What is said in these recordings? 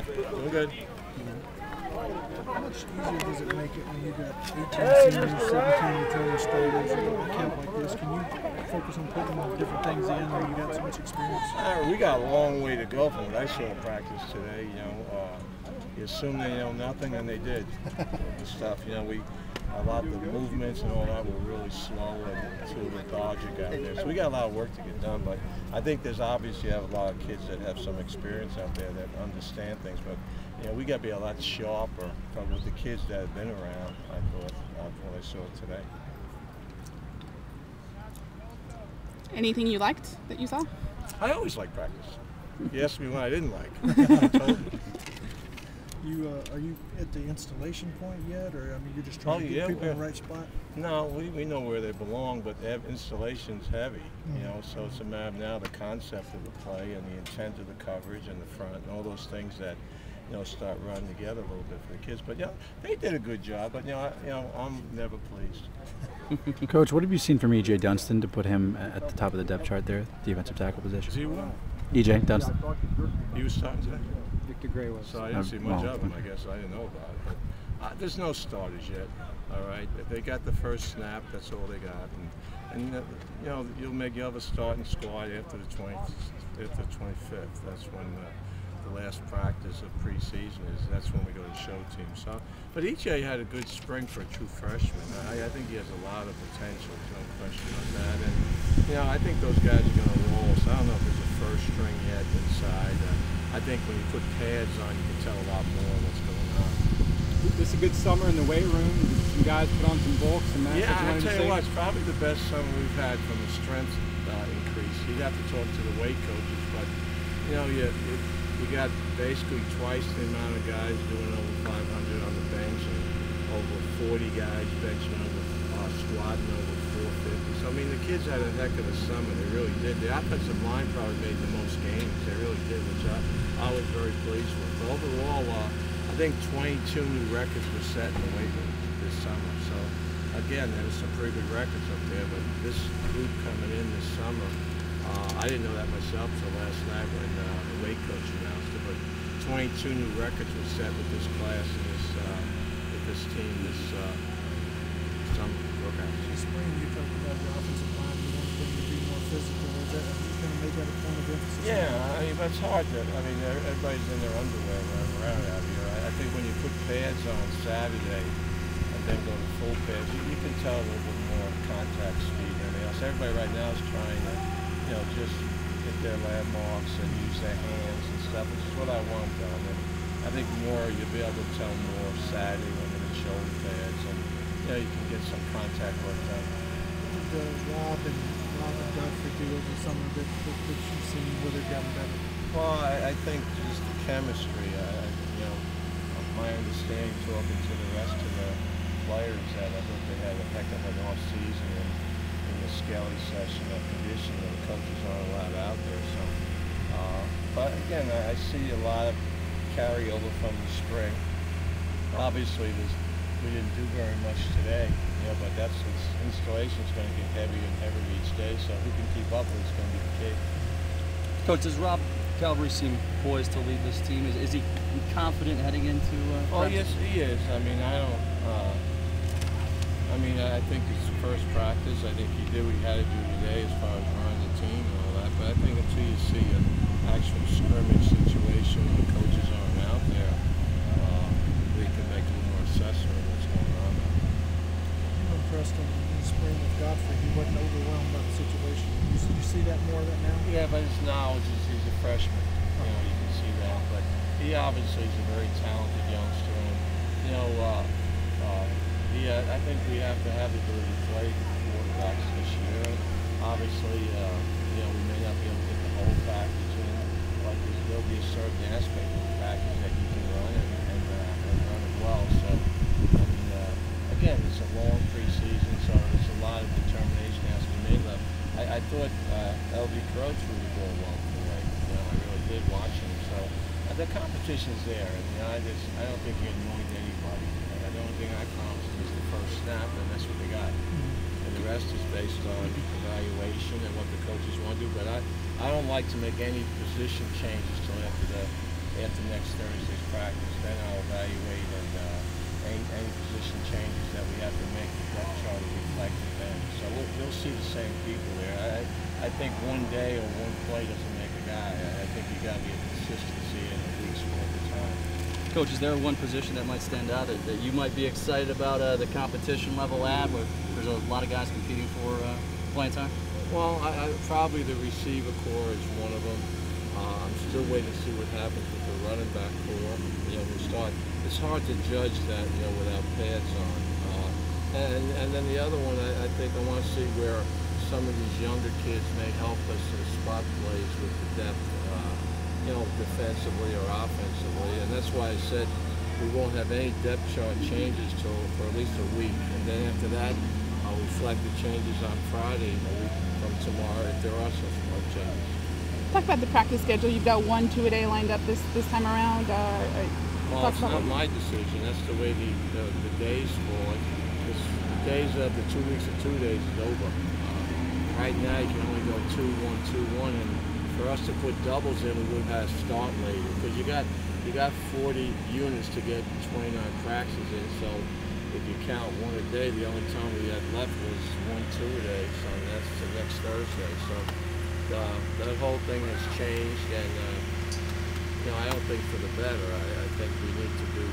Doing good. How much easier does it make it when you got 18 seniors, 17 returning starters, a camp like this? Can you focus on putting different things in when you got so much experience? We got a long way to go from what I saw in practice today. You assume they know nothing, and they did. The stuff, a lot of the movements and all that were really slow and too lethargic out there. So we got a lot of work to get done, but I think there's obviously have a lot of kids that have some experience out there that understand things, but we got to be a lot sharper with the kids that have been around, I thought, when I saw it today. Anything you liked that you saw? I always like practice. You asked me what I didn't like. I told you. Are you at the installation point yet, or you're just trying to get people in the right spot? No, we know where they belong, but installation's heavy, so it's a matter of now the concept of the play and the intent of the coverage and the front and all those things that start running together a little bit for the kids. But they did a good job, but I'm never pleased. Coach, what have you seen from E.J. Dunston to put him at the top of the depth chart there, defensive tackle position? Is he one? E.J. Dunston. He was starting today? Victor Gray was. So I didn't see much of him, I guess. I didn't know about it. But there's no starters yet, all right? If they got the first snap, that's all they got. And you'll have a starting squad after the 25th. That's when the last practice of preseason is. That's when we go to show team. So, but EJ had a good spring for a true freshman. I think he has a lot of potential. There's no question on that. And I think those guys are going to roll. So I don't know if there's a first string yet inside. I think when you put pads on, you can tell a lot more what's going on. This is a good summer in the weight room. Some guys put on some bulk, some mass. Yeah, I tell you what, it's probably the best summer we've had from a strength increase. You'd have to talk to the weight coaches, but you got basically twice the amount of guys doing over 500 on the bench, and over 40 guys benching over squatting over 450. So the kids had a heck of a summer. They really did. The offensive line probably made the most games. They really did, which I was very pleased with. But overall, I think 22 new records were set in the weight room this summer. So again, there was some pretty good records up there. But this group coming in this summer, I didn't know that myself till last night when the weight coach announced it. But 22 new records were set with this class and with this team this summer. This spring, you talked about the offensive line. You want them to be more physical. Are you going to make that a point of emphasis? Yeah, but it's hard to. Everybody's in their underwear running around out here. I think when you put pads on Saturday and then go to full pads, you can tell a little bit more contact speed and everything else. Everybody right now is trying to, just hit their landmarks and use their hands and stuff, which is what I want done. And I think you'll be able to tell more Saturday when they're in shoulder pads, and you can get some contact work done. Rob and Godfrey do over summer that you've seen where they've gotten better? Well, I think just the chemistry. My understanding talking to the rest of the players that I think they had a heck of an off season in the Skelly session of conditioning. The coaches aren't allowed out there, so. But again, I see a lot of carryover from the spring. Obviously, we didn't do very much today, but installation is going to get heavier and heavier each day, so who can keep up with it's going to be the key. Coach, does Rob Calvary seem poised to lead this team? Is he confident heading into Oh, yes, he is. I think it's the first practice. I think he did what he had to do today as far as running the team and all that, but I think until you see an actual scrimmage situation and the coaches aren't out there, they can make a little more assessment of what's going on. You were impressed in the spring with Godfrey. He wasn't overwhelmed by the situation. You see that more of that now? Yeah, but his knowledge is he's a freshman. You can see that. But he obviously is a very talented youngster. And, I think we have to have the ability to play quarterbacks this year. Obviously, we may not be able to get the whole package in, but there'll be a certain aspect of the package that you can run and run it well. So, again, it's a long preseason, so there's a lot of determination has to be made left. I thought LB Crow threw the ball well today. I really did watch him. So the competition's there, and I don't think he annoyed anybody. The only thing I promised is the first snap, and that's what they got. And the rest is based on evaluation and what the coaches want to do. But I don't like to make any position changes till after the after next Thursday's practice. Then I'll evaluate and any position changes that we have to make the depth chart will reflect it then. So you'll see the same people there. I think one day or one play doesn't make a guy. I think you got to be a consistency in a week's worth of time. Coach, is there one position that might stand out that you might be excited about the competition level at, where there's a lot of guys competing for playing time? Well, probably the receiver core is one of them. I'm still waiting to see what happens with the running back core. It's hard to judge that, without pads on. And then the other one, I think I want to see where some of these younger kids may help us in spot plays with the depth, defensively or offensively. And that's why I said we won't have any depth chart changes for at least a week. And then after that, I'll reflect the changes on Friday, a week from tomorrow, if there are some changes. Talk about the practice schedule. You've got 1, 2-a-day lined up this time around. Well, it's not my decision. That's the way the days fall. The days of the 2 weeks of 2 days is over. Right now, you can only go 2-1, 2-1, and for us to put doubles in, we would have to start later because you got 40 units to get 29 practices in. So if you count one a day, the only time we had left was 1, 2 a day. So that's the next Thursday. So that whole thing has changed, and I don't think for the better. I think we need to do.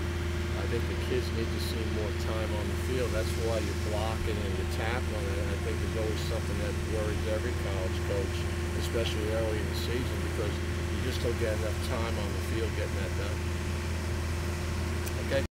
I think the kids need to see more time on the field. That's why you're blocking and you're tackling, and I think there's always something that worries every college coach, especially early in the season, because you just don't get enough time on the field getting that done.